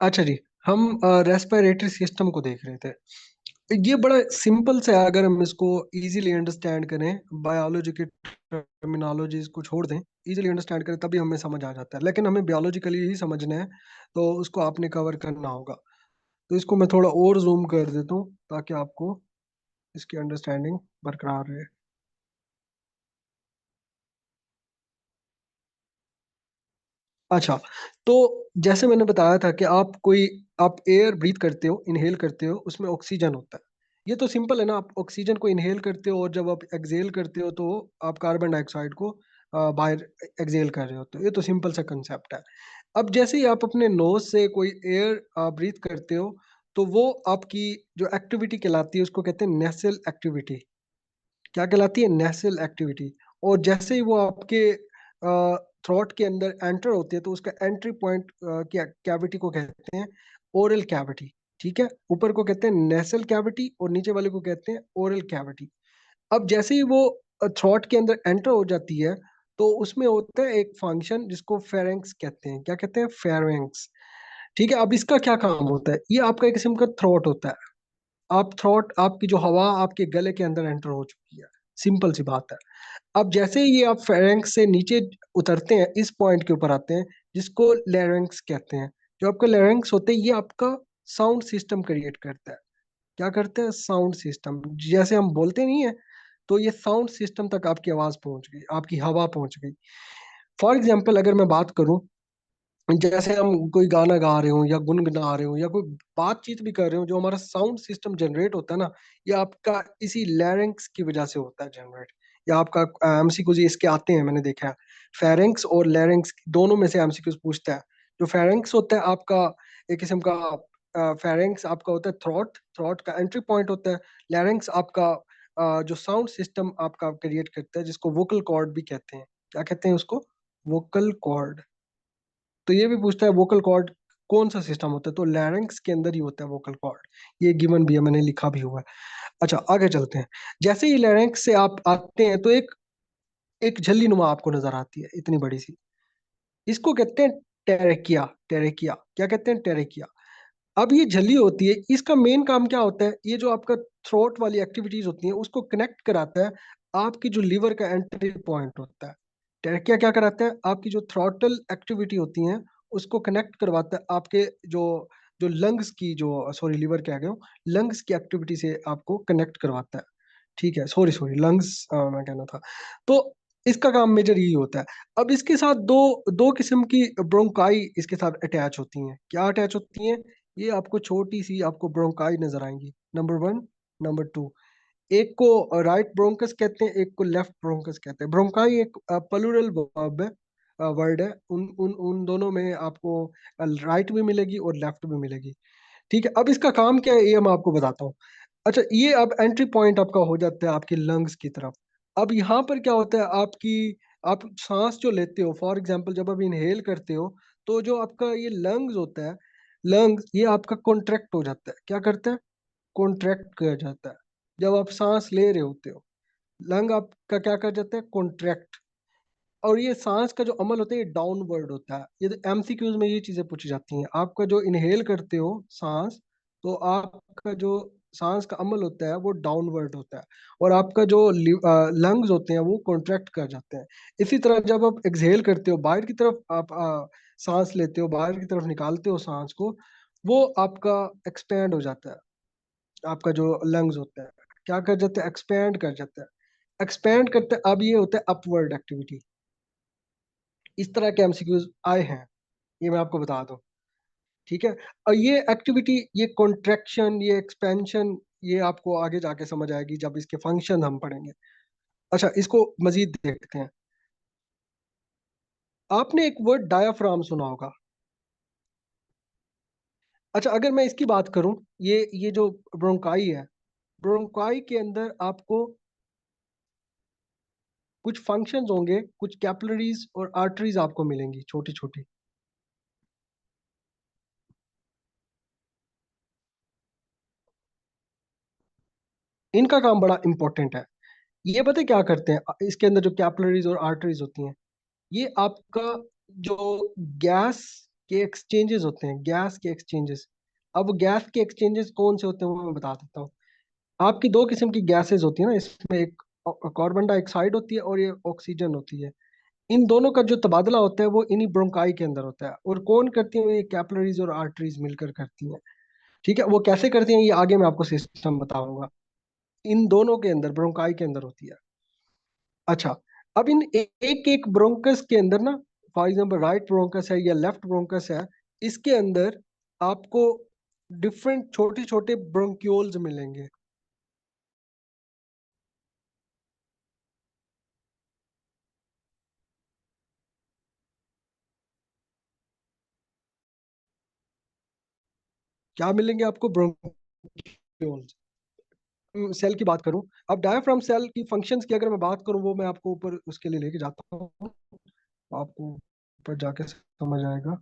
अच्छा जी, हम respiratory system को देख रहे थे। ये बड़ा सिंपल से है, अगर हम इसको इजीली अंडरस्टैंड करें, बायोलॉजी की टर्मिनोलॉजीज को छोड़ दें, इजीली अंडरस्टैंड करें तभी हमें समझ आ जाता है, लेकिन हमें बायोलॉजिकली ही समझना है, तो उसको आपने कवर करना होगा। तो इसको मैं थोड़ा और जूम कर देता हूँ ताकि आपको इसकी अंडरस्टैंडिंग बरकरार रहे। अच्छा, तो जैसे मैंने बताया था कि आप एयर ब्रीथ करते हो, इनहेल करते हो, उसमें ऑक्सीजन होता है। ये तो सिंपल है ना, आप ऑक्सीजन को इनहेल करते हो और जब आप एक्सहेल करते हो तो आप कार्बन डाइऑक्साइड को बाहर एक्सहेल कर रहे हो, तो ये तो सिंपल सा कंसेप्ट है। अब जैसे ही आप अपने नोज से कोई एयर ब्रीथ करते हो, तो वो आपकी जो एक्टिविटी कहलाती है उसको कहते हैं नेसल एक्टिविटी। क्या कहलाती है? नेसल एक्टिविटी। और जैसे ही वो आपके थ्रोट के अंदर एंटर होती है, तो उसका एंट्री पॉइंट कैविटी को कहते हैं ओरल कैविटी। ठीक है, ऊपर को कहते हैं नेसल कैविटी और नीचे वाले को कहते हैं ओरल कैविटी। अब जैसे ही वो थ्रोट के अंदर एंटर हो जाती है, तो उसमें होता है एक फंक्शन जिसको फेरेंक्स कहते हैं। क्या कहते हैं? फेरेंक्स। ठीक है, अब इसका क्या काम होता है? ये आपका एक किस्म का थ्रोट होता है। आप थ्रोट, आपकी जो हवा आपके गले के अंदर एंटर हो चुकी है। सिंपल सी बात है। अब जैसे ही ये आप फेरेंक्स से नीचे उतरते हैं, इस पॉइंट के ऊपर आते हैं जिसको लेरेंक्स कहते हैं। जो आपका लेरेंक्स होते हैं, ये आपका साउंड सिस्टम क्रिएट करता है। क्या करते हैं? Sound system. जैसे हम बोलते नहीं है, तो ये साउंड सिस्टम तक आपकी आवाज पहुंच गई, आपकी हवा पहुंच गई। फॉर एग्जाम्पल अगर मैं बात करूं, जैसे हम कोई गाना गा रहे हो या गुनगुना रहे हो या कोई बातचीत भी कर रहे हो, जो हमारा साउंड सिस्टम जनरेट होता है ना, ये आपका इसी लैरिंक्स की वजह से होता है जनरेट। या आपका एमसीक्यूज इसके आते हैं, मैंने देखा है। फेरिंक्स और लैरिंक्स दोनों में से एमसीक्यूज पूछता है। जो फेरिंक्स होता है आपका एक किस्म का, फेरिंक्स आपका होता है थ्रोट, थ्रोट का एंट्री पॉइंट होता है। लैरिंक्स आपका जो साउंड सिस्टम आपका क्रिएट करता है, जिसको वोकल कॉर्ड भी कहते हैं। क्या कहते हैं उसको? Vocal cord. तो ये भी पूछता है वोकल कॉर्ड कौन सा सिस्टम होता है, तो लैरिंक्स के अंदर ही होता है वोकल कॉर्ड। ये गिवन भी है, मैंने लिखा भी हुआ है। अच्छा, आगे चलते हैं। जैसे ही लैरिंक्स से आप आते हैं, तो एक एक झिल्ली नुमा आपको नजर आती है, इतनी बड़ी सी। इसको कहते हैं टेरेकिया। टेरेकिया क्या कहते हैं? टेरेकिया। अब ये झिल्ली होती है, इसका मेन काम क्या होता है? ये जो आपका थ्रोट वाली एक्टिविटीज होती हैं उसको कनेक्ट कराता है आपकी जो लीवर का एंट्री पॉइंट होता है। ट्रैकिया क्या कराता है? आपकी जो थ्रोटल एक्टिविटी होती है उसको कनेक्ट करवाता है आपके जो जो लंग्स की, जो सॉरी लीवर क्या गया, लंग्स की एक्टिविटी से आपको कनेक्ट करवाता है। ठीक है, सॉरी सॉरी, लंग्स मैं कहना था। तो इसका काम मेजर यही होता है। अब इसके साथ दो दो किस्म की ब्रोंकाई इसके साथ अटैच होती हैं। क्या अटैच होती हैं? ये आपको छोटी सी आपको ब्रोंकाई नजर आएंगी, नंबर वन, नंबर टू। एक को राइट ब्रोंकस कहते हैं, एक को लेफ्ट ब्रोंकस कहते हैं। ब्रोंकाई एक प्लूरल वर्ब है, वर्ड है। उन उन उन दोनों में आपको राइट भी मिलेगी और लेफ्ट भी मिलेगी। ठीक है, अब इसका काम क्या है ये मैं आपको बताता हूँ। अच्छा, ये अब एंट्री पॉइंट आपका हो जाता है आपकी लंग्स की तरफ। अब यहाँ पर क्या होता है आपकी, आप सांस जो लेते हो, फॉर एग्जांपल जब आप इनहेल करते हो, तो जो आपका ये लंग्स होता है, लंग्स ये आपका कॉन्ट्रैक्ट हो जाता है। क्या करता है? कॉन्ट्रैक्ट किया जाता है। जब आप सांस ले रहे होते हो, लंग आपका क्या कर जाता है? कॉन्ट्रैक्ट। और ये सांस का जो अमल होता है ये डाउनवर्ड होता है। ये तो एमसीक्यूज में ये चीजें पूछी जाती हैं। आपका जो इनहेल करते हो सांस, तो आपका जो सांस का अमल होता है वो डाउनवर्ड होता है। और आपका जो लंग्स होते हैं वो कॉन्ट्रैक्ट कर जाते हैं। इसी तरह जब आप एक्सहेल करते हो, बाहर की तरफ आप सांस लेते हो, बाहर की तरफ निकालते हो सांस को, वो आपका एक्सपैंड हो जाता है। आपका जो लंग्स होता है क्या कर जाता है? एक्सपैंड कर जाता है। एक्सपैंड करते हैं, अब ये होता है अपवर्ड एक्टिविटी। इस तरह के एमसीक्यूज आए हैं, ये मैं आपको बता दूं। ठीक है, और ये एक्टिविटी, ये कॉन्ट्रैक्शन, ये एक्सपेंशन, ये आपको आगे जाके समझ आएगी जब इसके फंक्शन हम पढ़ेंगे। अच्छा, इसको मजीद देखते हैं। आपने एक वर्ड डायाफ्राम सुना होगा। अच्छा, अगर मैं इसकी बात करूं, ये जो ब्रोंकाई है, ब्रोंकाई के अंदर आपको कुछ फंक्शंस होंगे, कुछ कैपिलरीज और आर्टरीज आपको मिलेंगी छोटी छोटी। इनका काम बड़ा इंपॉर्टेंट है। ये पता है क्या करते हैं? इसके अंदर जो कैपिलरीज और आर्टरीज होती हैं, ये आपका जो गैस के एक्सचेंजेस होते हैं, गैस के एक्सचेंजेस। अब गैस के एक्सचेंजेस कौन से होते हैं वो मैं बता देता हूँ। आपकी दो किस्म की गैसेस होती है ना इसमें, एक कार्बन डाइऑक्साइड होती है और ये ऑक्सीजन होती है। इन दोनों का जो तबादला होता है वो इन्हीं ब्रोंकाई के अंदर होता है। और कौन करती है? ये कैपिलरीज और आर्टरीज मिलकर करती हैं। ठीक है, वो कैसे करती हैं ये आगे मैं आपको सिस्टम बताऊंगा। इन दोनों के अंदर, ब्रोंकाई के अंदर होती है। अच्छा, अब इन एक एक ब्रोंकस के अंदर ना, फॉर एग्जांपल राइट ब्रोंकस है या लेफ्ट ब्रोंकस है, इसके अंदर आपको डिफरेंट छोटे छोटे ब्रोंक्यूल्स मिलेंगे। क्या मिलेंगे आपको? ब्रोंक्यूल्स। सेल की बात करूं, अब डायाफ्राम सेल की फंक्शंस की अगर मैं बात करूं, वो मैं आपको ऊपर उसके लिए लेके जाता हूं, आपको ऊपर जाके समझ आएगा।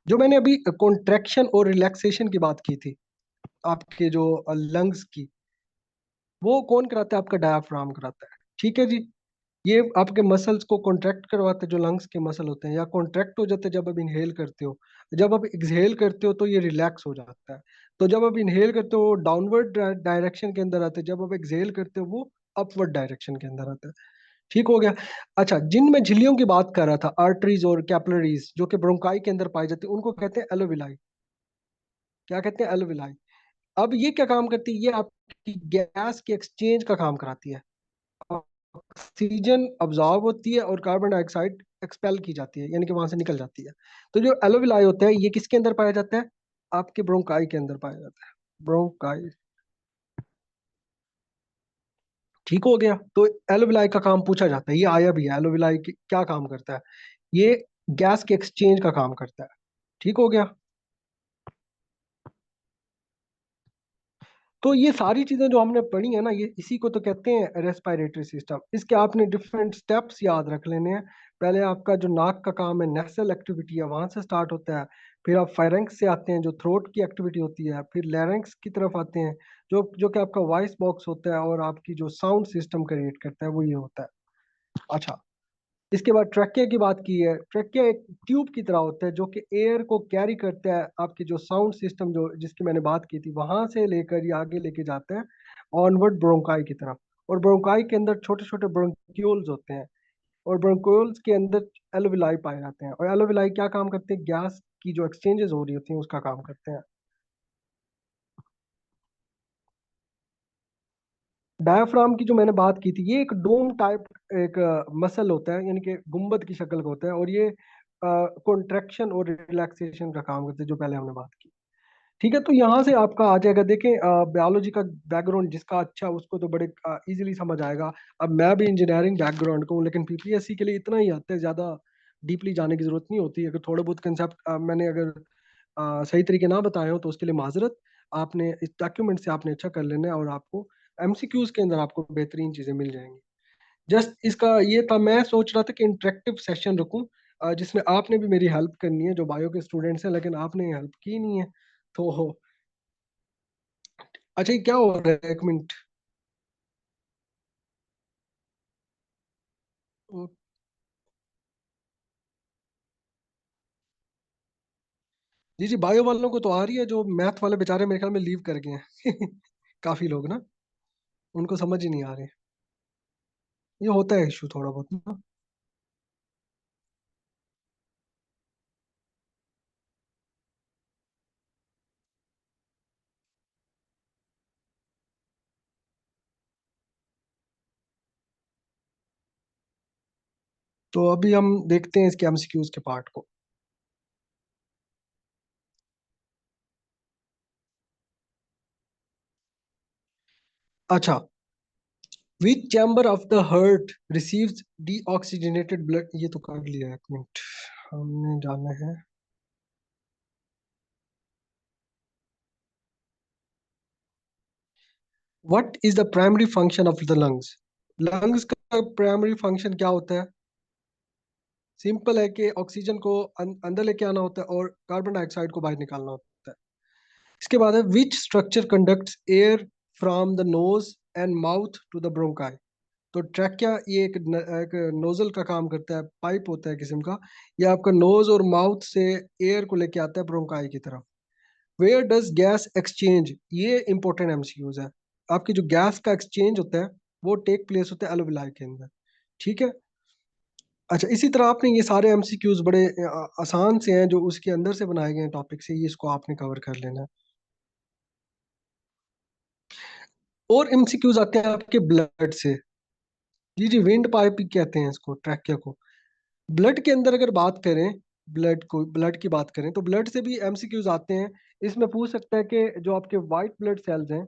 जो मैंने अभी कॉन्ट्रैक्शन और रिलैक्सेशन की बात की थी, आपके जो लंग्स की, वो कौन कराता है? आपका डायाफ्राम कराता है। ठीक है जी। ये आपके मसल्स को कॉन्ट्रैक्ट करवाते हैं, जो लंग्स के मसल होते हैं, या कॉन्ट्रैक्ट हो जाते हैं जब आप इनहेल करते हो। जब आप एक्सहेल करते हो तो ये रिलैक्स हो जाता है। तो जब आप इनहेल करते हो डाउनवर्ड डायरेक्शन के अंदर आते हैं, जब आप एक्सहेल करते हो वो अपवर्ड डायरेक्शन के अंदर आता है। ठीक हो गया। अच्छा, जिन मैं झिल्लियों की बात कर रहा था, आर्टरीज और कैपिलरीज, जो कि ब्रोंकाई के अंदर पाई जाती है, उनको कहते हैं एलोविलाई। क्या कहते हैं? एलोविलाई। अब ये क्या काम करती है? ये आपकी गैस के एक्सचेंज का काम कराती है। ऑक्सीजन अब्जॉर्ब होती है और कार्बन डाइऑक्साइड एक्सपेल की जाती है, यानी कि वहां से निकल जाती है। तो जो एलोविलाई होता है ये किसके अंदर पाया जाता है? आपके ब्रोंकाई के अंदर पाया जाता है। ब्रोंकाई। ठीक हो गया। तो एलोविलाई का काम पूछा जाता है, ये आया भी है। एलोविलाई क्या काम करता है? ये गैस के एक्सचेंज का काम करता है। ठीक हो गया। तो ये सारी चीजें जो हमने पढ़ी है ना, ये इसी को तो कहते हैं रेस्पिरेटरी सिस्टम। इसके आपने डिफरेंट स्टेप्स याद रख लेने हैं। पहले आपका जो नाक का काम है, नेसल एक्टिविटी है, वहां से स्टार्ट होता है। फिर आप फायरेंक्स से आते हैं, जो थ्रोट की एक्टिविटी होती है। फिर लैरिंक्स की तरफ आते हैं, जो जो कि आपका वॉइस बॉक्स होता है और आपकी जो साउंड सिस्टम क्रिएट करता है वो ये होता है। अच्छा, इसके बाद ट्रैकिया की बात की है। ट्रैकिया एक ट्यूब की तरह होता है जो कि एयर को कैरी करता है, आपकी जो साउंड सिस्टम जो जिसकी मैंने बात की थी वहां से लेकर ये आगे लेके जाते हैं ऑनवर्ड ब्रोंकाई की तरफ। और ब्रोंकाई के अंदर छोटे छोटे ब्रोंक्यूल्स होते हैं, और ब्रोंक्यूल्स के अंदर एलोविलाई पाए जाते हैं। और एलोविलाई क्या काम करते हैं? गैस की जो एक्सचेंजेस हो रही होती हैं उसका काम करते हैं। डायाफ्राम की जो मैंने बात की थी, ये एक डोम टाइप एक मसल होता है, यानी कि गुंबद की शक्ल का होता है। और ये कॉन्ट्रैक्शन और रिलैक्सेशन का काम करते हैं, जो पहले हमने बात की। ठीक है, तो यहाँ से आपका आ जाएगा। देखें, बायोलॉजी का बैकग्राउंड जिसका अच्छा, उसको तो बड़े इजीली समझ आएगा। अब मैं भी इंजीनियरिंग बैकग्राउंड का हूँ, लेकिन पीपीएससी के लिए इतना ही आता है, ज़्यादा डीपली जाने की जरूरत नहीं होती। अगर थोड़े बहुत कंसेप्ट मैंने अगर सही तरीके ना बताए हो तो उसके लिए माजरत। आपने इस डॉक्यूमेंट से आपने अच्छा कर लेना है, और आपको एमसीक्यूज के अंदर आपको बेहतरीन चीज़ें मिल जाएंगी। जस्ट इसका ये था, मैं सोच रहा था कि इंटरेक्टिव सेशन रखूं, जिसमें आपने भी मेरी हेल्प करनी है, जो बायो के स्टूडेंट्स हैं, लेकिन आपने हेल्प की नहीं है। तो अच्छा, ये क्या हो रहा है? एक मिनट। जी जी, बायो वालों को तो आ रही है, जो मैथ वाले बेचारे मेरे ख्याल में लीव कर गए हैं काफी लोग ना, उनको समझ ही नहीं आ रहे। ये होता है इशू थोड़ा बहुत ना। तो अभी हम देखते हैं इसके एमसीक्यूज के पार्ट को। अच्छा, which chamber of the heart receives deoxygenated blood? ये तो कर लिया, एक मिनट, हमने जाना है। What is the primary function of the lungs? Lungs का प्राइमरी फंक्शन क्या होता है? सिंपल है कि ऑक्सीजन को अंदर लेके आना होता है और कार्बन डाइऑक्साइड को बाहर निकालना होता है। इसके बाद है which structure conducts air from the nose and mouth to the bronchi. तो ट्रैकिया ये एक नोजल का काम करता है, पाइप होता है किस्म का। ये आपका नोज और माउथ से एयर को लेके आता है ब्रोंकाई की तरफ। वेयर डज गैस एक्सचेंज, ये इंपॉर्टेंट एमसीक्यूज है। आपकी जो गैस का एक्सचेंज होता है वो टेक प्लेस होता है एल्वेलाई के अंदर। ठीक है। अच्छा, इसी तरह आपने ये सारे एमसीक्यूज बड़े आसान से हैं जो उसके अंदर से बनाए गए हैं टॉपिक से, ये इसको आपने कवर कर लेना है। और एमसीक्यूज आते हैं आपके ब्लड से। जी जी, विंड पाइप कहते हैं इसको, ट्रैकिया को। ब्लड के अंदर अगर बात करें, ब्लड की बात करें तो ब्लड से भी एमसीक्यूज आते हैं। इसमें पूछ सकता है कि जो आपके वाइट ब्लड सेल्स हैं,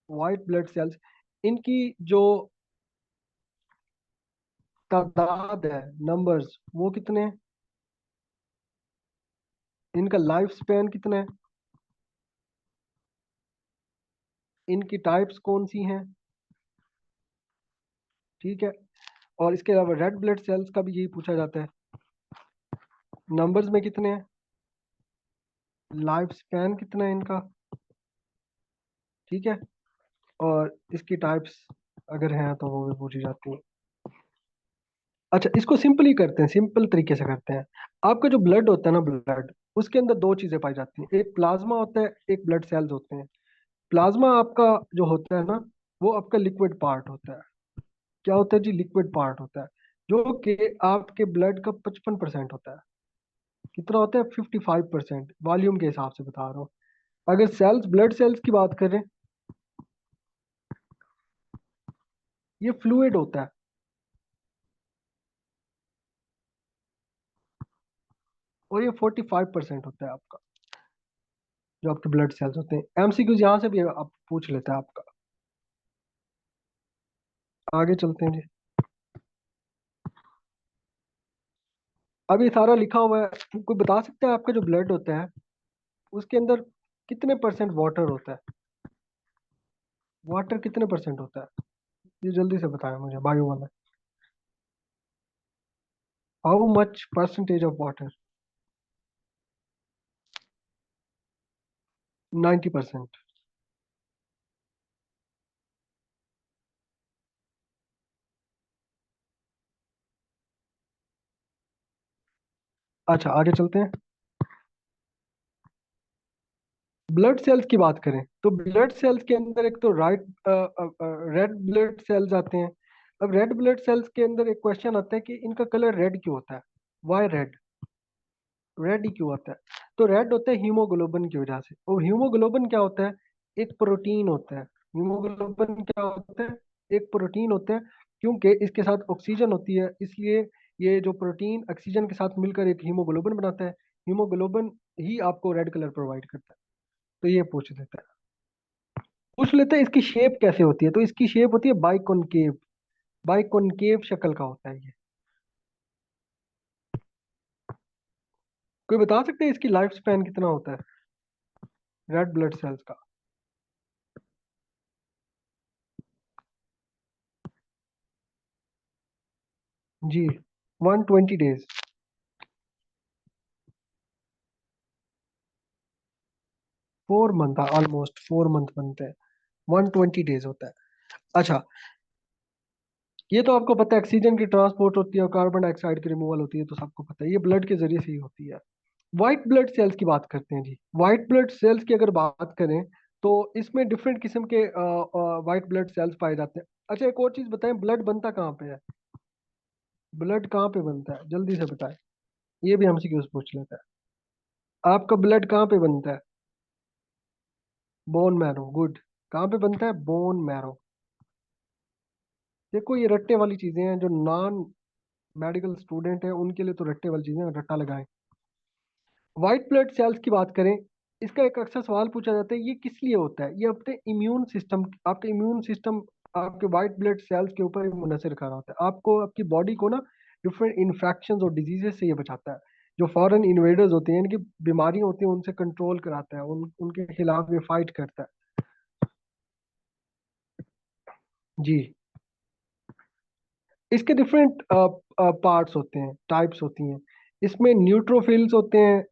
वाइट ब्लड सेल्स, इनकी जो तादाद है, नंबर्स, वो कितने हैं, इनका लाइफ स्पैन कितना है, इनकी टाइप्स कौन सी हैं। ठीक है। और इसके अलावा रेड ब्लड सेल्स का भी यही पूछा जाता है, नंबर्स में कितने हैं, लाइफ स्पैन कितना है इनका। ठीक है। और इसकी टाइप्स अगर हैं तो वो भी पूछी जाती है। अच्छा, इसको सिंपल ही करते हैं, सिंपल तरीके से करते हैं। आपका जो ब्लड होता है ना, ब्लड, उसके अंदर दो चीजें पाई जाती हैं, एक प्लाज्मा होता है, एक ब्लड सेल्स होते हैं। प्लाज्मा आपका जो होता है ना, वो आपका लिक्विड पार्ट होता है। क्या होता है जी? लिक्विड पार्ट होता है, जो कि आपके ब्लड का 55% होता है। कितना होता है? 55%, वॉल्यूम के हिसाब से बता रहा हूँ। अगर सेल्स, ब्लड सेल्स की बात करें, ये फ्लूइड होता है। और ये 45% होता है आपका, जो आपके ब्लड सेल्स होते हैं। एमसीक्यूज यहाँ से भी आप पूछ लेते हैं आपका। आगे चलते हैं जी। अब ये सारा लिखा हुआ है, कोई बता सकता है आपका जो ब्लड होता है उसके अंदर कितने परसेंट वाटर होता है? वाटर कितने परसेंट होता है? ये जल्दी से बताएं मुझे, बायो वाला। How much percentage of water? 90%। अच्छा, आगे चलते हैं। ब्लड सेल्स की बात करें तो ब्लड सेल्स के अंदर एक तो राइट रेड ब्लड सेल्स आते हैं। अब रेड ब्लड सेल्स के अंदर एक क्वेश्चन आता है कि इनका कलर रेड क्यों होता है? Y red? रेड ही क्यों होता है? तो रेड होता है हीमोग्लोबिन की वजह से। और हीमोग्लोबिन क्या होता है? एक प्रोटीन होता है। हीमोग्लोबिन क्या होता है? एक प्रोटीन होता है। क्योंकि इसके साथ ऑक्सीजन होती है, इसलिए ये जो प्रोटीन ऑक्सीजन के साथ मिलकर एक हीमोग्लोबिन बनाता है। हीमोग्लोबिन ही आपको रेड कलर प्रोवाइड करता है। तो ये पूछ देता है। पूछ लेते हैं इसकी शेप कैसे होती है, तो इसकी शेप होती है बाइकॉनकेव। बाइकॉनकेव शक्ल का होता है ये। कोई बता सकते हैं इसकी लाइफ स्पैन कितना होता है रेड ब्लड सेल्स का? जी, 120 डेज। 4 मंथ, ऑलमोस्ट 4 मंथ बनते हैं। 120 डेज होता है। अच्छा, ये तो आपको पता है, ऑक्सीजन की ट्रांसपोर्ट होती है और कार्बन डाइऑक्साइड की रिमूवल होती है, तो सबको पता है ये ब्लड के जरिए से ही होती है। व्हाइट ब्लड सेल्स की बात करते हैं जी। व्हाइट ब्लड सेल्स की अगर बात करें तो इसमें डिफरेंट किस्म के व्हाइट ब्लड सेल्स पाए जाते हैं। अच्छा, एक और चीज बताएं, ब्लड बनता कहाँ पे है? ब्लड कहाँ पे बनता है, जल्दी से बताएं। ये भी हमसे क्यों पूछ लेता है। आपका ब्लड कहाँ पे बनता है? Bone marrow, good. कहाँ पे बनता है? Bone marrow. देखो, ये रट्टे वाली चीजें हैं, जो नॉन मेडिकल स्टूडेंट है उनके लिए तो रट्टे वाली चीजें, रट्टा लगाएं। व्हाइट ब्लड सेल्स की बात करें, इसका एक अक्सर सवाल पूछा जाता है, ये किस लिए होता है? ये अपने इम्यून सिस्टम, आपके इम्यून सिस्टम आपके व्हाइट ब्लड सेल्स के ऊपर ही मुनहसर कर होता है। आपको, आपकी बॉडी को ना डिफरेंट इन्फेक्शन और डिजीजेस से ये बचाता है। जो फॉरेन इन्वेडर्स होते हैं, इनकी बीमारियां होती हैं, उनसे कंट्रोल कराता है, उनके खिलाफ ये फाइट करता है। जी। इसके डिफरेंट पार्ट्स होते हैं, टाइप्स होती हैं। इसमें न्यूट्रोफिल्स होते हैं,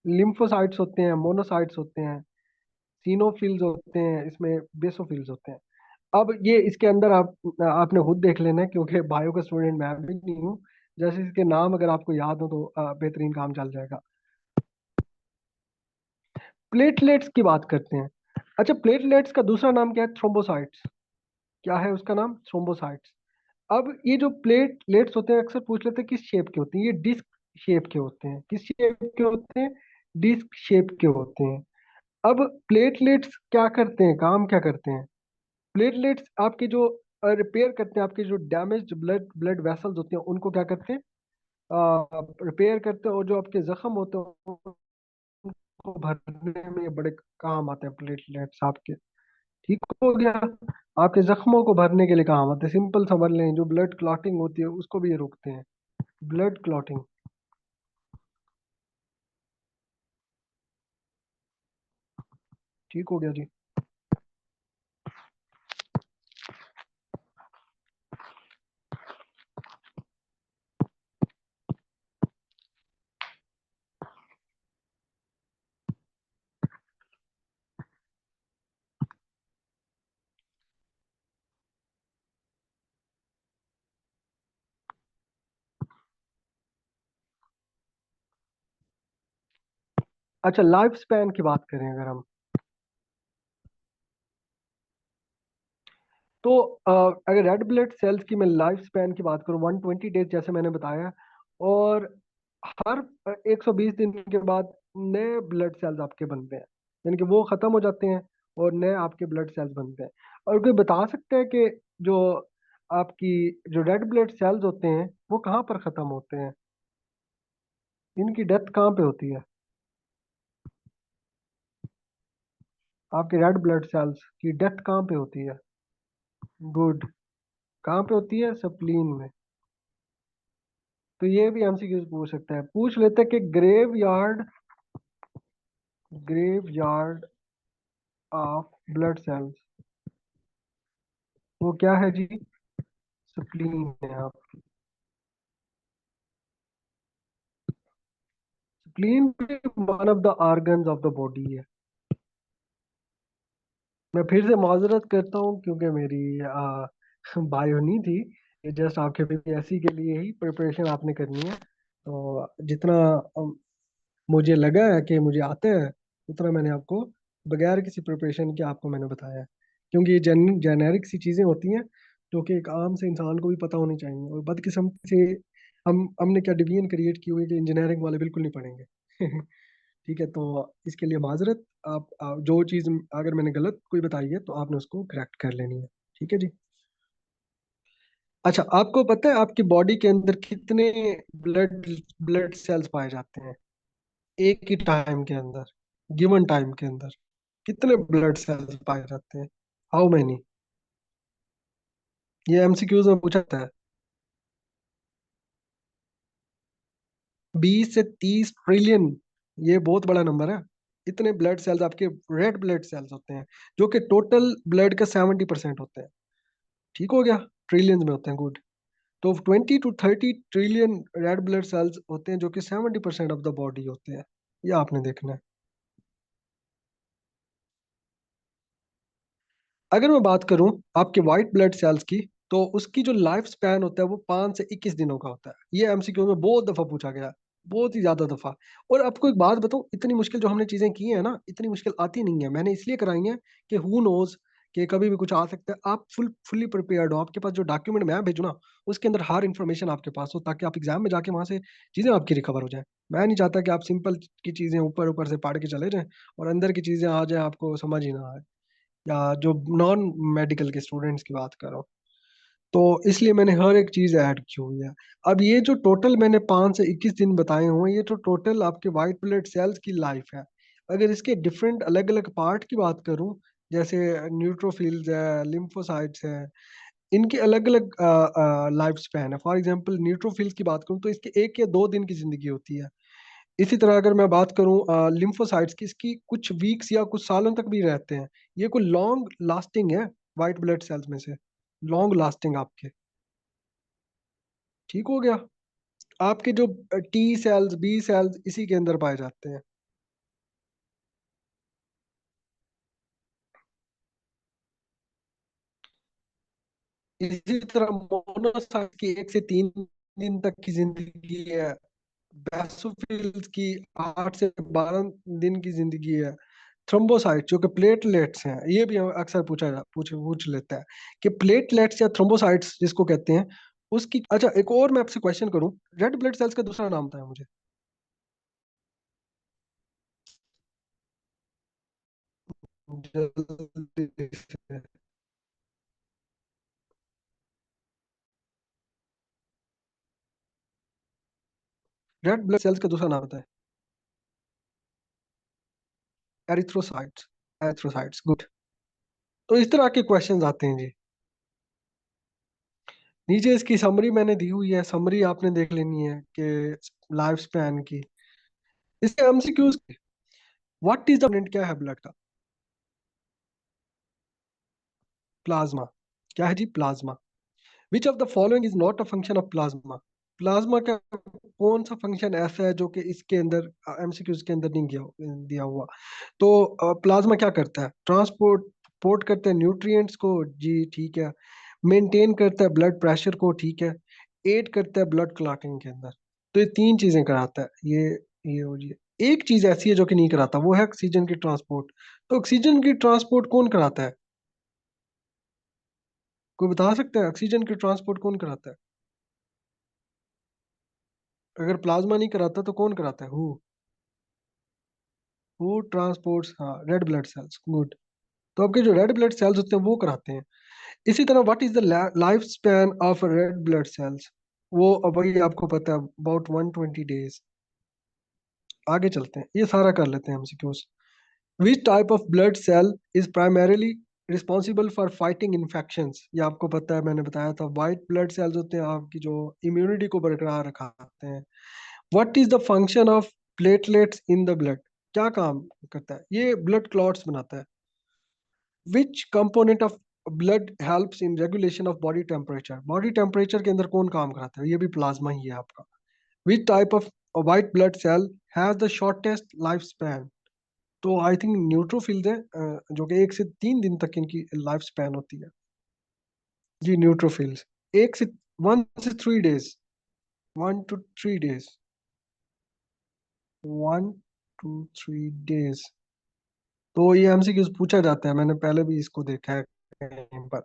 लिम्फोसाइट्स होते हैं, मोनोसाइट्स होते हैं, सीनोफिल्स होते हैं, इसमें बेसोफिल्स होते हैं। अब ये इसके अंदर आपने खुद देख लेना है, क्योंकि बायो का स्टूडेंट मैं भी नहीं हूँ। जैसे इसके नाम अगर आपको याद हो तो बेहतरीन काम चल जाएगा। प्लेटलेट्स की बात करते हैं। अच्छा, प्लेटलेट्स का दूसरा नाम क्या है? थ्रोम्बोसाइट्स। क्या है उसका नाम? थ्रोम्बोसाइट्स। अब ये जो प्लेटलेट्स होते हैं, अक्सर पूछ लेते हैं किस शेप के होते हैं। ये डिस्क शेप के होते हैं। किस शेप के होते हैं? डिस्क शेप के होते हैं। अब प्लेटलेट्स क्या करते हैं, काम क्या करते हैं? प्लेटलेट्स आपके जो रिपेयर करते हैं, आपके जो डैमेज ब्लड ब्लड वेसल्स होते हैं उनको क्या करते हैं? रिपेयर करते हैं। और जो आपके जख्म होते हैं उनको भरने में बड़े काम आते हैं प्लेटलेट्स आपके। ठीक हो गया। आपके जख्मों को भरने के लिए काम आते हैं। सिंपल समझ लें, जो ब्लड क्लॉटिंग होती है उसको भी ये रोकते हैं। Blood clotting. ठीक हो गया जी। अच्छा, लाइफ स्पैन की बात करें अगर हम, तो अगर रेड ब्लड सेल्स की मैं लाइफ स्पैन की बात करूं, 120 डेज जैसे मैंने बताया। और हर 120 दिन के बाद नए ब्लड सेल्स आपके बनते हैं, यानी कि वो खत्म हो जाते हैं और नए आपके ब्लड सेल्स बनते हैं। और कोई बता सकता है कि जो आपकी जो रेड ब्लड सेल्स होते हैं वो कहाँ पर खत्म होते हैं? इनकी डेथ कहाँ पे होती है? आपके रेड ब्लड सेल्स की डेथ कहाँ पे होती है? गुड। कहाँ पे होती है? स्प्लीन में। तो ये भी एमसीक्यूज पूछ सकता है। पूछ लेते हैं कि graveyard of blood cells वो क्या है जी? स्प्लीन है। आप स्प्लीन भी one of the organs of the body है। मैं फिर से माजरत करता हूँ क्योंकि मेरी बायो नहीं थी। ये जस्ट आपके बीपीएससी के लिए ही प्रिपरेशन आपने करनी है। तो जितना मुझे लगा है कि मुझे आता है, उतना मैंने आपको बगैर किसी प्रिपरेशन के आपको मैंने बताया है। क्योंकि ये जेनेरिक सी चीज़ें होती हैं जो कि एक आम से इंसान को भी पता होनी चाहिए। और बदकिस्मती से हमने क्या डिवीजन क्रिएट की हुई है कि इंजीनियरिंग वाले बिल्कुल नहीं पढ़ेंगे। ठीक है, तो इसके लिए माजरत। आप जो चीज़ अगर मैंने गलत कोई बताई है तो आपने उसको करेक्ट कर लेनी है। ठीक है जी। अच्छा, आपको पता है आपकी बॉडी के अंदर कितने ब्लड ब्लड सेल्स पाए जाते हैं एक ही टाइम के अंदर? गिवन टाइम के अंदर कितने ब्लड सेल्स पाए जाते हैं? How many? ये एमसीक्यूज में पूछा था। 20 से 30 ट्रिलियन। ये बहुत बड़ा नंबर है। इतने ब्लड सेल्स आपके रेड ब्लड सेल्स होते हैं, जो कि टोटल ब्लड का 70% होते हैं। ठीक हो गया। ट्रिलियंस में होते हैं। गुड। तो 20 to 30 trillion red blood sales होते हैं, जो कि 70% ऑफ द बॉडी होते हैं। ये आपने देखना है। अगर मैं बात करूं आपके वाइट ब्लड सेल्स की, तो उसकी जो लाइफ स्पैन होता है वो 5 से 21 दिनों का होता है। ये एमसीक्यू में बहुत दफा पूछा गया है, बहुत ही ज्यादा दफा। और आपको एक बात बताऊं, इतनी मुश्किल जो हमने चीजें की हैं ना, इतनी मुश्किल आती नहीं है। मैंने इसलिए कराई है कि हु नोज कि कभी भी कुछ आ सकता है। आप फुल्ली प्रिपेयर्ड हो। आपके पास जो डॉक्यूमेंट मैं भेजू ना, उसके अंदर हर इंफॉर्मेशन आपके पास हो, ताकि आप एग्जाम में जाके वहां से चीजें आपकी रिकवर हो जाए। मैं नहीं चाहता कि आप सिंपल की चीजें ऊपर ऊपर से पढ़ के चले जाएं और अंदर की चीजें आ जाए आपको समझ ही ना आए। या जो नॉन मेडिकल के स्टूडेंट्स की बात कर रहा हूँ, तो इसलिए मैंने हर एक चीज ऐड की हुई है। अब ये जो टोटल मैंने 5 से 21 दिन बताए हुए हैं, ये तो टोटल आपके वाइट ब्लड सेल्स की लाइफ है। अगर इसके डिफरेंट अलग अलग पार्ट की बात करूं, जैसे न्यूट्रोफिल्स है, लिम्फोसाइट्स है, इनके अलग अलग लाइफ स्पैन है। फॉर एग्जांपल न्यूट्रोफिल्स की बात करूं तो इसके 1 या 2 दिन की जिंदगी होती है। इसी तरह अगर मैं बात करूं लिम्फोसाइट्स की, इसकी कुछ वीक्स या कुछ सालों तक भी रहते हैं। ये कोई लॉन्ग लास्टिंग है वाइट ब्लड सेल्स में से, लॉन्ग लास्टिंग आपके। ठीक हो गया। आपके जो टी सेल्स, बी सेल्स इसी के अंदर पाए जाते हैं। इसी तरह मोनोसाइट की 1 से 3 दिन तक की जिंदगी है। बेसोफिल्स की 8 से 12 दिन की जिंदगी है। थ्रोम्बोसाइट जो कि प्लेटलेट्स हैं, ये भी अक्सर पूछ लेता है कि प्लेटलेट्स या थ्रोम्बोसाइट्स जिसको कहते हैं उसकी। अच्छा, एक और मैं आपसे क्वेश्चन करूं, रेड ब्लड सेल्स का दूसरा नाम था मुझे। जल्दी से। रेड ब्लड सेल्स का दूसरा नाम होता है एरिथ्रोसाइट्स। Erythrocytes, good. तो इस तरह के क्वेश्चंस आते हैं जी। नीचे इसकी समरी मैंने दी हुई है, समरी आपने देख लेनी है कि लाइफ स्पैन की। इसके एमसीक्यूज, व्हाट इज द क्या है ब्लड का? प्लाज्मा। क्या है जी? Plasma. Which of the following is not a function of plasma? Plasma का कौन सा फंक्शन ऐसा है जो कि इसके अंदर एमसीक्यूज के अंदर नहीं दिया हुआ? तो प्लाज्मा क्या करता है? ट्रांसपोर्ट पोर्ट करता है न्यूट्रिएंट्स को, जी ठीक है। मेंटेन करता है ब्लड प्रेशर को, ठीक है। एड करता है ब्लड क्लॉटिंग के अंदर। तो ये 3 चीजें कराता है ये हो जी। एक चीज ऐसी है जो कि नहीं कराता, वो है ऑक्सीजन की ट्रांसपोर्ट। तो ऑक्सीजन की ट्रांसपोर्ट कौन कराता है? कोई बता सकता है ऑक्सीजन की ट्रांसपोर्ट कौन कराता है? अगर प्लाज्मा नहीं कराता तो कौन कराता है? हु ट्रांसपोर्ट्स, हाँ, रेड ब्लड सेल्स, गुड। तो आपके जो रेड ब्लड सेल्स होते हैं वो कराते हैं। इसी तरह what is the life span of red blood cells? वो अब वही आपको पता है, अबाउट 120 डेज। आगे चलते हैं, ये सारा कर लेते हैं MCQs. Which type of blood cell is primarily responsible for fighting infections? ये आपको पता है, मैंने बताया था। वाइट ब्लड सेल्स होते हैं आपकी जो इम्यूनिटी को बरकरार रखाते हैं। What is the function of platelets in the blood? क्या काम करता है? ये ब्लड क्लॉट्स बनाता है। विच component of blood helps in regulation of body temperature? Body temperature के अंदर कौन काम कराता है? ये भी प्लाज्मा ही है आपका। Which type of white blood cell has the shortest life span? तो आई थिंक न्यूट्रोफिल्स है, जो कि 1 से 3 दिन तक इनकी लाइफ स्पैन होती है। जी, न्यूट्रोफिल्स। 1 से 3 days. 1 to 3 days. 1 to 3 days. तो ये एमसीक्यूज पूछा जाता है, मैंने पहले भी इसको देखा है कहीं पर।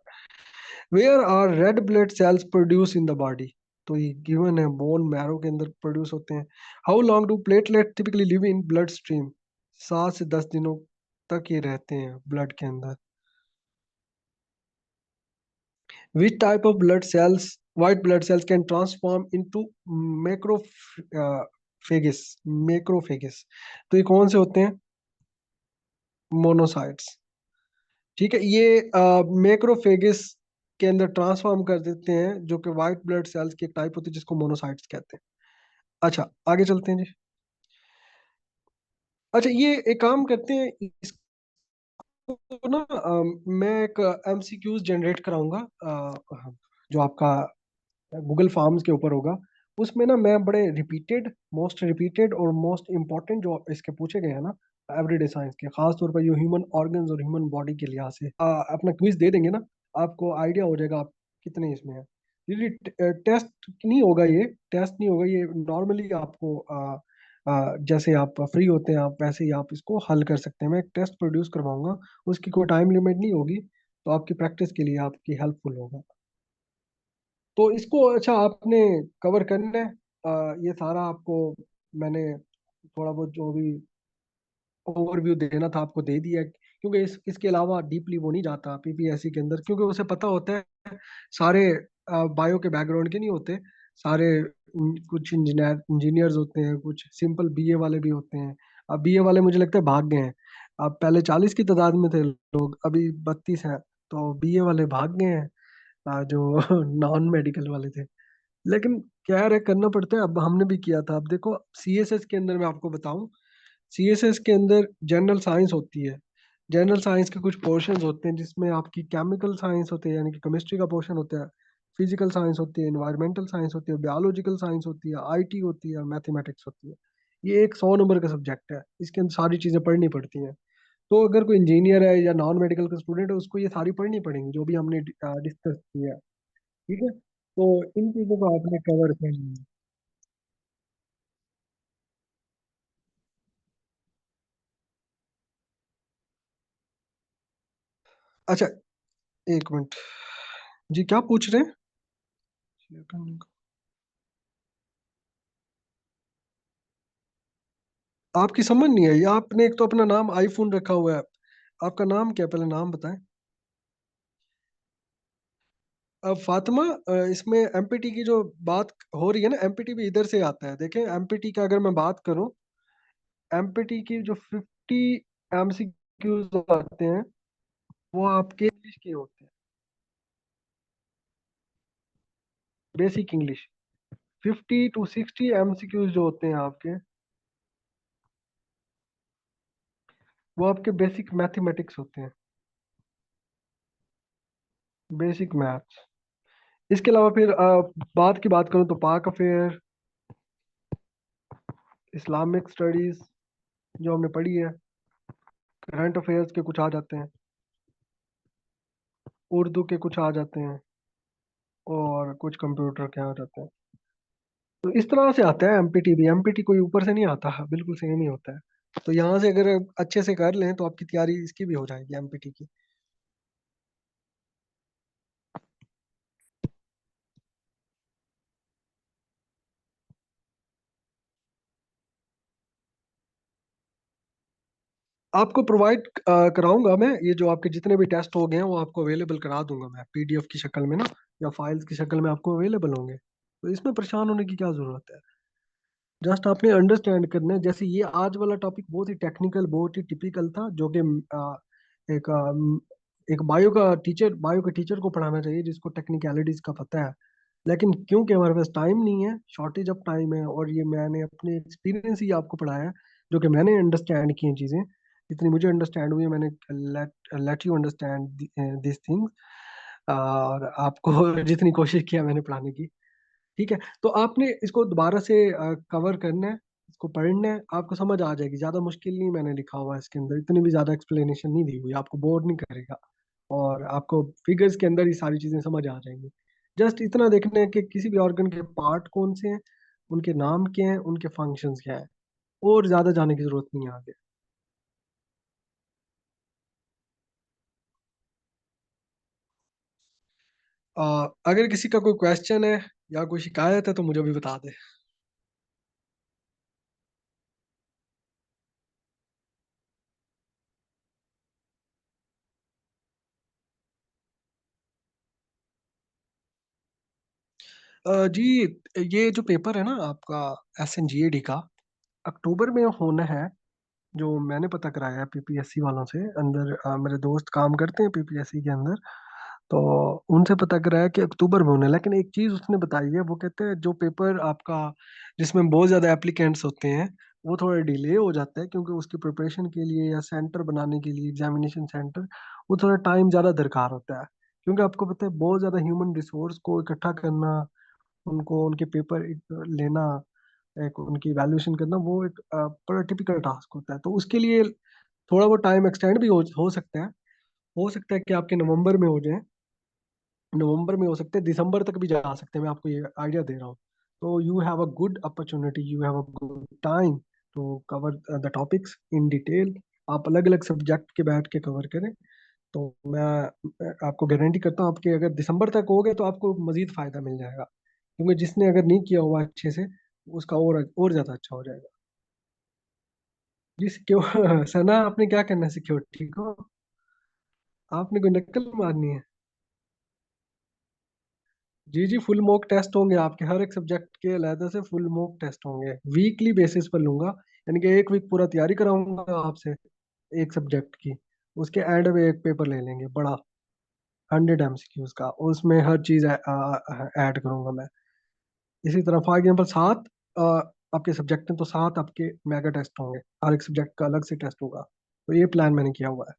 Where are red blood cells produce in the body? तो ये गिवन है, बोन मैरो के अंदर प्रोड्यूस होते हैं। How long do platelet typically live in blood stream? 7 से 10 दिनों तक ये रहते हैं ब्लड के अंदर। विच type of blood sales, white blood cells can transform into macrophages? Macrophages. तो ये कौन से होते हैं? मोनोसाइट्स। ठीक है, ये मैक्रोफेगस के अंदर ट्रांसफॉर्म कर देते हैं, जो कि व्हाइट ब्लड सेल्स की एक टाइप होती है जिसको मोनोसाइट्स कहते हैं। अच्छा, आगे चलते हैं जी। अच्छा, ये एक काम करते हैं, इसको ना मैं एक एमसीक्यूज जनरेट कराऊंगा, जो आपका गूगल फॉर्म्स के ऊपर होगा। उसमें ना मैं बड़े रिपीटेड और मोस्ट इम्पोर्टेंट जो इसके पूछे गए हैं ना, एवरीडे साइंस के, खास तौर पर ये ह्यूमन ऑर्गन्स और ह्यूमन बॉडी के लिहाज से अपना क्विज दे देंगे ना, आपको आइडिया हो जाएगा आप कितने इसमें है। ये टेस्ट नहीं होगा, ये टेस्ट नहीं होगा, ये नॉर्मली आपको जैसे आप फ्री होते हैं आप वैसे ही आप इसको हल कर सकते हैं। मैं एक टेस्ट प्रोड्यूस करवाऊंगा, उसकी कोई टाइम लिमिट नहीं होगी, तो आपकी प्रैक्टिस के लिए आपकी हेल्पफुल होगा। तो इसको अच्छा आपने कवर करना है। ये सारा आपको मैंने थोड़ा बहुत जो भी ओवरव्यू देना था आपको दे दिया है, क्योंकि इसके अलावा डीपली वो नहीं जाता पीपीएससी के अंदर, क्योंकि उसे पता होता है सारे बायो के बैकग्राउंड के नहीं होते सारे। कुछ इंजीनियर्स होते हैं, कुछ सिंपल बीए वाले भी होते हैं। अब बीए वाले मुझे लगता है भाग गए हैं। अब पहले 40 की तादाद में थे लोग, अभी 32 हैं। तो बीए वाले भाग गए हैं, जो नॉन मेडिकल वाले थे। लेकिन क्या है, करना पड़ता है। अब हमने भी किया था। अब देखो, सीएसएस के अंदर मैं आपको बताऊं, सीएसएस के अंदर जनरल साइंस होती है। जनरल साइंस के कुछ पोर्शंस होते हैं जिसमें आपकी केमिकल साइंस होते हैं, यानी कि केमिस्ट्री का पोर्शन होता है। फिजिकल साइंस होती है, इन्वायरमेंटल साइंस होती है, बायोलॉजिकल साइंस होती है, आईटी होती है, मैथमेटिक्स होती है। ये एक 100 नंबर का सब्जेक्ट है, इसके अंदर सारी चीजें पढ़नी पड़ती हैं। तो अगर कोई इंजीनियर है या नॉन मेडिकल का स्टूडेंट है, उसको ये सारी पढ़नी पड़ेंगी जो भी हमने डिस्कस किया है। ठीक है, तो इन चीजों को आपने कवर करना है। अच्छा, एक मिनट। जी, क्या पूछ रहे हैं? शेयर करने को। आपकी समझ नहीं आई, आपने एक तो अपना नाम आईफोन रखा हुआ है। आपका नाम क्या है, पहले नाम बताएं। अब फातिमा, इसमें एमपीटी की जो बात हो रही है ना, एमपीटी भी इधर से आता है। देखें, एमपीटी का अगर मैं बात करूं, एमपीटी की जो 50 एमसीक्यूज आते हैं, वो आपके इंग्लिश के होते हैं। Basic English. 50 to 60 एमसीक्यूज जो होते हैं आपके, वो आपके बेसिक मैथमेटिक्स होते हैं, बेसिक मैथ्स। इसके अलावा फिर बात की बात करूं तो पाक अफेयर, इस्लामिक स्टडीज जो हमने पढ़ी है, करंट अफेयर्स के कुछ आ जाते हैं, उर्दू के कुछ आ जाते हैं, और कुछ कंप्यूटर के आ जाते हैं। तो इस तरह से आता है एमपीटी भी। एमपीटी कोई ऊपर से नहीं आता, बिल्कुल सेम ही होता है। तो यहाँ से अगर अच्छे से कर लें तो आपकी तैयारी इसकी भी हो जाएगी, एमपीटी की। आपको प्रोवाइड कराऊंगा मैं, ये जो आपके जितने भी टेस्ट हो गए हैं वो आपको अवेलेबल करा दूंगा मैं, पीडीएफ की शक्ल में ना, या फाइल्स की शक्ल में आपको अवेलेबल होंगे। तो इसमें परेशान होने की क्या जरूरत है। जस्ट आपने अंडरस्टैंड करना है। जैसे ये आज वाला टॉपिक बहुत ही टेक्निकल, बहुत ही टिपिकल था, जो कि एक एक बायो के टीचर को पढ़ाना चाहिए जिसको टेक्निकलिटीज का पता है। लेकिन क्योंकि हमारे पास टाइम नहीं है, शॉर्टेज ऑफ टाइम है, और ये मैंने अपने एक्सपीरियंस ही आपको पढ़ाया है, जो कि मैंने अंडरस्टैंड की हैं चीज़ें, जितनी मुझे अंडरस्टैंड हुई है मैंने let let you understand this things. और आपको जितनी कोशिश किया मैंने पढ़ाने की। ठीक है, तो आपने इसको दोबारा से कवर करना है, इसको पढ़ना है, आपको समझ आ जाएगी। ज़्यादा मुश्किल नहीं मैंने लिखा हुआ है इसके अंदर, इतनी भी ज़्यादा एक्सप्लेनेशन नहीं दी हुई, आपको बोर नहीं करेगा। और आपको फिगर्स के अंदर ही सारी चीज़ें समझ आ जाएंगी। जस्ट इतना देखना है कि किसी भी ऑर्गन के पार्ट कौन से हैं, उनके नाम क्या हैं, उनके फंक्शंस क्या हैं, और ज़्यादा जाने की ज़रूरत नहीं है आगे। अगर किसी का कोई क्वेश्चन है या कोई शिकायत है तो मुझे भी बता दे। जी, ये जो पेपर है ना आपका, एसएनजीएडी का, अक्टूबर में होना है। जो मैंने पता कराया है पीपीएससी वालों से, अंदर मेरे दोस्त काम करते हैं पीपीएससी के अंदर, तो उनसे पता कराया कि अक्टूबर में होना है। लेकिन एक चीज़ उसने बताई है, वो कहते हैं जो पेपर आपका जिसमें बहुत ज़्यादा एप्लीकेंट्स होते हैं, वो थोड़ा डिले हो जाता है, क्योंकि उसकी प्रिपरेशन के लिए या सेंटर बनाने के लिए, एग्जामिनेशन सेंटर, वो थोड़ा टाइम ज़्यादा दरकार होता है। क्योंकि आपको पता है बहुत ज़्यादा ह्यूमन रिसोर्स को इकट्ठा करना, उनको उनके पेपर लेना, एक उनकी वैल्यूएशन करना, वो एक बड़ा टिपिकल टास्क होता है। तो उसके लिए थोड़ा वो टाइम एक्सटेंड भी हो सकता है। हो सकता है कि आपके नवंबर में हो जाए, नवंबर में हो सकते हैं, दिसंबर तक भी जा सकते हैं, मैं आपको ये आइडिया दे रहा हूँ। तो you have a good opportunity, you have a good time to cover the topics in detail. आप अलग अलग सब्जेक्ट के बैठ के कवर करें। तो मैं आपको गारंटी करता हूँ, आपके अगर दिसंबर तक हो गए तो आपको मजीद फायदा मिल जाएगा, क्योंकि जिसने अगर नहीं किया हुआ अच्छे से, उसका और ज्यादा अच्छा हो जाएगा। जी, सिक्योर सना, आपने क्या करना है सिक्योरिटी को? आपने कोई नकल मारनी है? जी जी, फुल मॉक टेस्ट होंगे आपके, हर एक सब्जेक्ट के अलहदा से फुल मॉक टेस्ट होंगे, वीकली बेसिस पर लूंगा। यानी कि एक वीक पूरा तैयारी कराऊंगा आपसे एक सब्जेक्ट की, उसके एंड में एक पेपर ले लेंगे बड़ा, 100 एमसीक्यूज का, उसमें हर चीज़ ऐड करूंगा मैं। इसी तरह फॉर एग्जाम्पल 7 अ, आपके सब्जेक्ट हैं, तो 7 आपके मेगा टेस्ट होंगे, हर एक सब्जेक्ट का अलग से टेस्ट होगा। तो ये प्लान मैंने किया हुआ है।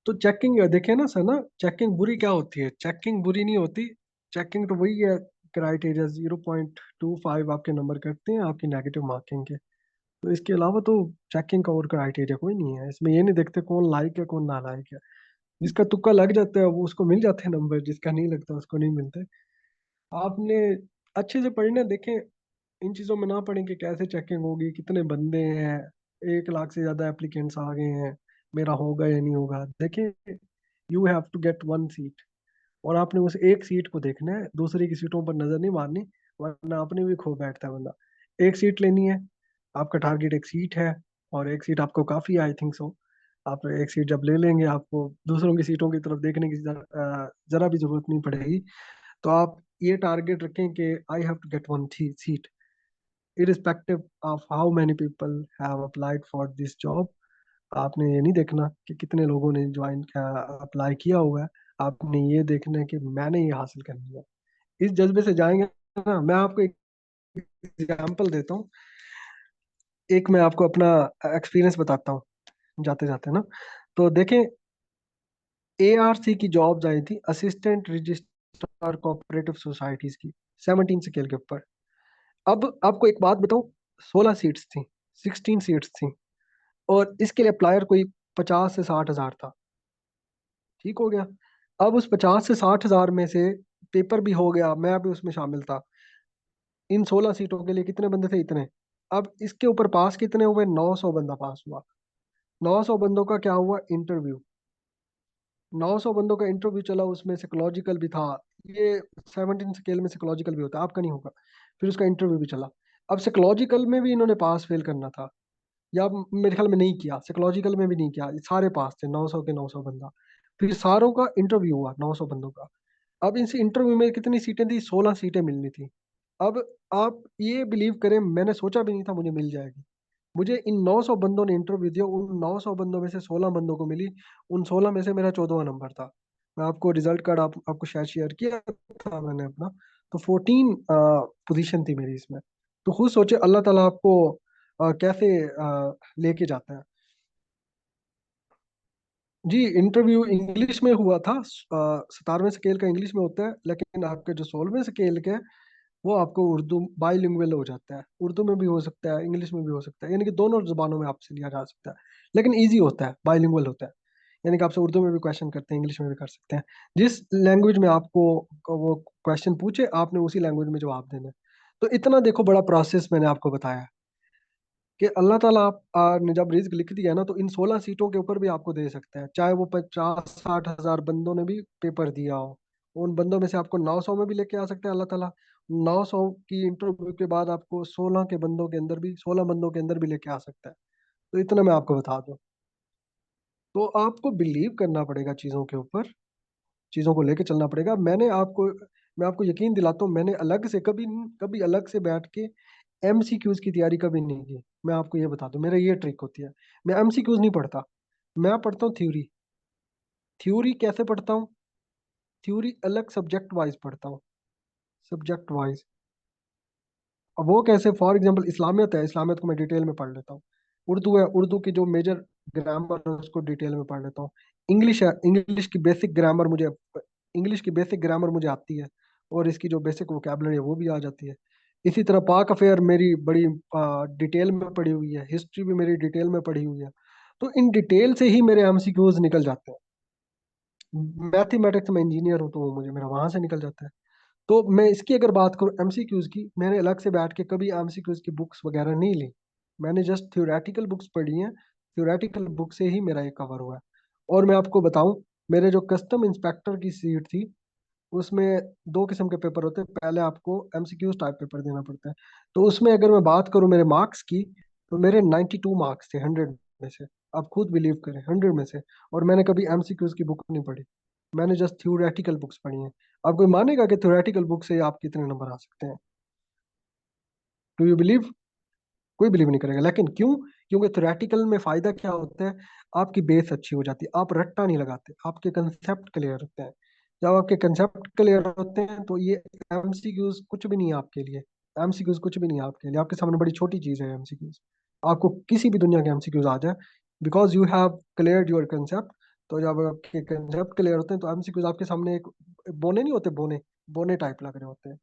तो चेकिंग देखे ना सर ना, चेकिंग बुरी क्या होती है? चेकिंग बुरी नहीं होती। चेकिंग तो वही है, क्राइटेरिया 0.25 आपके नंबर कटते हैं आपकी नेगेटिव मार्किंग के। तो इसके अलावा तो चेकिंग का और क्राइटेरिया कोई नहीं है इसमें। ये नहीं देखते कौन लायक है कौन ना लायक है। जिसका तुक्का लग जाता है वो उसको मिल जाते हैं नंबर, जिसका नहीं लगता उसको नहीं मिलते। आपने अच्छे से पढ़ना, देखें इन चीज़ों में ना पढ़ें कि कैसे चेकिंग होगी, कितने बंदे हैं, 1 लाख से ज़्यादा एप्लीकेंट्स आ गए हैं, मेरा होगा या नहीं होगा। देखें, you have to get 1 seat, और आपने उस एक सीट को देखना है, दूसरी की सीटों पर नजर नहीं मारनी, वरना अपने भी खो बैठता है बंदा। एक सीट लेनी है, आपका टारगेट एक सीट है, और एक सीट आपको काफ़ी आई थिंक सो। आप एक सीट जब ले लेंगे आपको दूसरों की सीटों की तरफ देखने की जरा भी जरूरत नहीं पड़ेगी। तो आप ये टारगेट रखें कि I have to get 1 seat, irrespective of how many people have applied for this job। आपने ये नहीं देखना कि कितने लोगों ने ज्वाइन किया, अप्लाई किया हुआ है। आपने ये देखना है कि मैंने ये हासिल करनी है। इस जज्बे से जाएंगे ना। मैं आपको एक एग्जांपल देता हूँ, एक मैं आपको अपना एक्सपीरियंस बताता हूँ जाते जाते ना। तो देखें, एआरसी की जॉब्स आई थी, असिस्टेंट रजिस्ट्रार कोऑपरेटिव सोसाइटीज की, 17 स्केल के ऊपर। अब आपको एक बात बताऊं, 16 सीट्स थी, 16 सीट्स थी, और इसके लिए अप्लायर कोई 50 से 60 हजार था। ठीक हो गया। अब उस 50 से 60 हजार में से पेपर भी हो गया, मैं भी उसमें शामिल था। इन 16 सीटों के लिए कितने बंदे थे? इतने। अब इसके ऊपर पास कितने हुए? 900 बंदा पास हुआ। 900 बंदों का क्या हुआ? इंटरव्यू। 900 बंदों का इंटरव्यू चला, उसमें साइकोलॉजिकल भी था। ये 17 स्केल में साइकोलॉजिकल भी होता है, आपका नहीं होगा। फिर उसका इंटरव्यू भी चला। अब साइकोलॉजिकल में भी इन्होंने पास फेल करना था, या मेरे ख्याल में नहीं किया, साइकोलॉजिकल में भी नहीं किया, सारे पास थे 900 के 900 बंदा। फिर सारों का इंटरव्यू हुआ, 900 बंदों का। अब इस इंटरव्यू में कितनी सीटें थी? 16 सीटें मिलनी थी। अब आप ये बिलीव करें, मैंने सोचा भी नहीं था मुझे मिल जाएगी। मुझे इन 900 बंदों ने इंटरव्यू दिया, उन 900 बंदों में से 16 बंदों को मिली। उन 16 में से मेरा 14वां नंबर था। मैं आपको रिजल्ट कार्ड आपको शायद शेयर किया था मैंने अपना। तो 14 पोजीशन थी मेरी इसमें। तो खुद सोचे अल्लाह ताला आपको कैसे लेके जाता है। जी, इंटरव्यू इंग्लिश में हुआ था। 17वें स्केल का इंग्लिश में होता है, लेकिन आपके जो 16वें स्केल के, वो आपको उर्दू बाईलिंगुअल हो जाता है। उर्दू में भी हो सकता है, इंग्लिश में भी हो सकता है, यानी कि दोनों जुबानों में आपसे लिया जा सकता है। लेकिन इजी होता है, बाईलिंगुअल होता है। यानी कि आपसे उर्दू में भी क्वेश्चन करते हैं, इंग्लिश में भी कर सकते हैं। जिस लैंग्वेज में आपको वो क्वेश्चन पूछे, आपने उसी लैंग्वेज में जवाब देना है। तो इतना देखो बड़ा प्रोसेस मैंने आपको बताया कि अल्लाह ताला ने जब रिस्क लिख दिया ना, तो इन 16 सीटों के ऊपर भी आपको दे सकता है, चाहे वो 50-60 हजार बंदों ने भी पेपर दिया हो। उन बंदों में से आपको 900 में भी लेके आ सकते हैं अल्लाह ताला। 900 की इंटरव्यू के बाद आपको 16 बंदों के अंदर भी लेके आ सकता है। तो इतना मैं आपको बता दूं। तो आपको बिलीव करना पड़ेगा चीज़ों के ऊपर, चीज़ों को लेके चलना पड़ेगा। मैं आपको यकीन दिलाता हूँ, मैंने अलग से कभी कभी अलग से बैठ के एमसीक्यूज की तैयारी कभी नहीं की। मैं आपको ये बता दूं, मेरा ये ट्रिक होती है। मैं एमसीक्यूज नहीं पढ़ता, मैं पढ़ता हूँ थ्योरी। थ्योरी कैसे पढ़ता हूँ? थ्योरी अलग सब्जेक्ट वाइज पढ़ता हूँ, सब्जेक्ट वाइज। अब वो कैसे? फॉर एग्जांपल इस्लामियत है, इस्लामियत को मैं डिटेल में पढ़ लेता हूँ। उर्दू है, उर्दू की जो मेजर ग्रामर है उसको डिटेल में पढ़ लेता हूँ। इंग्लिश है, इंग्लिश की बेसिक ग्रामर मुझे आती है, और इसकी जो बेसिक वोकेबलरी है वो भी आ जाती है। इसी तरह पाक अफेयर मेरी बड़ी डिटेल में पढ़ी हुई है, हिस्ट्री भी मेरी डिटेल में पढ़ी हुई है। तो इन डिटेल से ही मेरे एमसीक्यूज निकल जाते हैं। मैथमेटिक्स में इंजीनियर हूँ, तो वो मुझे मेरा वहां से निकल जाता है। तो मैं इसकी अगर बात करूँ एमसीक्यूज की, मैंने अलग से बैठ के कभी एमसीक्यूज की बुक्स वगैरह नहीं ली। मैंने जस्ट थ्योरेटिकल बुक्स पढ़ी हैं, थ्योरेटिकल बुक से ही मेरा ये कवर हुआ है। और मैं आपको बताऊं, मेरे जो कस्टम इंस्पेक्टर की सीट थी, उसमें 2 किस्म के पेपर होते हैं। पहले आपको एमसीक्यूज टाइप पेपर देना पड़ता है। तो उसमें अगर मैं बात करूं मेरे मार्क्स की, तो मेरे 92 मार्क्स थे 100 में से। आप खुद बिलीव करें, 100 में से। और मैंने कभी एमसीक्यूज की बुक नहीं पढ़ी, मैंने जस्ट थ्योरेटिकल बुक्स पढ़ी हैं। आप कोई मानेगा कि थ्योरेटिकल बुक से आप कितने नंबर आ सकते हैं? Do you believe? कोई बिलीव नहीं करेगा, लेकिन क्यों? क्योंकि थ्योरेटिकल में फायदा क्या होता है? आपकी बेस अच्छी हो जाती है, आप रट्टा नहीं लगाते, आपके कंसेप्ट क्लियर होते हैं। जब आपके कंसेप्ट क्लियर होते हैं, तो ये एमसीक्यूज कुछ भी नहीं है आपके लिए। एमसीक्यूज कुछ भी नहीं है आपके लिए, आपके सामने बड़ी छोटी चीज है एमसीक्यूज। आपको किसी भी दुनिया के एमसीक्यूज आ जाए, because you have cleared your concept, तो जब आपके कंसेप्ट क्लियर होते हैं तो एमसीक्यूज आपके सामने एक बोने नहीं होते, बोने बोने टाइप लग रहे होते हैं।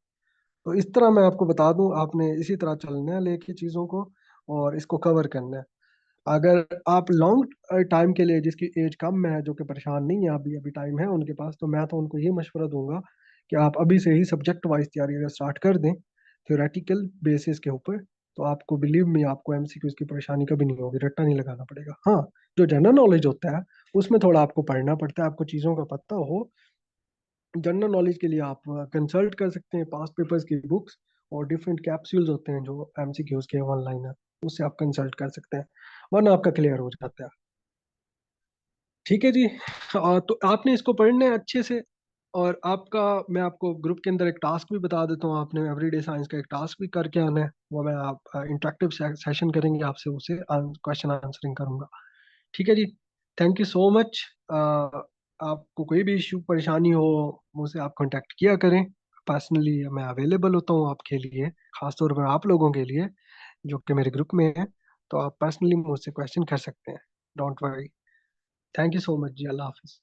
तो इस तरह मैं आपको बता दूं, आपने इसी तरह चलना है लेके चीज़ों को, और इसको कवर करना है। अगर आप लॉन्ग टाइम के लिए, जिसकी एज कम है, जो कि परेशान नहीं है, अभी अभी टाइम है उनके पास, तो मैं तो उनको ये मशवरा दूंगा कि आप अभी से ही सब्जेक्ट वाइज तैयारी अगर स्टार्ट कर दें थ्योरेटिकल बेसिस के ऊपर, तो आपको बिलीव में आपको एमसीक्यूज की परेशानी कभी नहीं होगी, रट्टा नहीं लगाना पड़ेगा। हाँ, जो जनरल नॉलेज होता है उसमें थोड़ा आपको पढ़ना पड़ता है, आपको चीज़ों का पता हो। जनरल नॉलेज के लिए आप कंसल्ट कर सकते हैं पास्ट पेपर्स की बुक्स, और डिफरेंट कैप्सूल्स होते हैं जो एमसीक्यूज के ऑनलाइन है, उससे आप कंसल्ट कर सकते हैं, वरना आपका क्लियर हो जाता है। ठीक है जी। तो आपने इसको पढ़ना है अच्छे से। और आपका, मैं आपको ग्रुप के अंदर एक टास्क भी बता देता हूँ, आपने एवरीडे साइंस का एक टास्क भी करके आना है, वो मैं आप इंटरेक्टिव सेशन करेंगे आपसे, उसे क्वेश्चन आंसरिंग करूंगा। ठीक है जी। Thank you so much. आपको कोई भी इश्यू परेशानी हो, मुझसे आप कांटेक्ट किया करें। पर्सनली मैं अवेलेबल होता हूँ आपके लिए, खासतौर पर आप लोगों के लिए जो कि मेरे ग्रुप में है। तो आप पर्सनली मुझसे क्वेश्चन कर सकते हैं, don't worry. Thank you so much जी, अल्लाह हाफिज।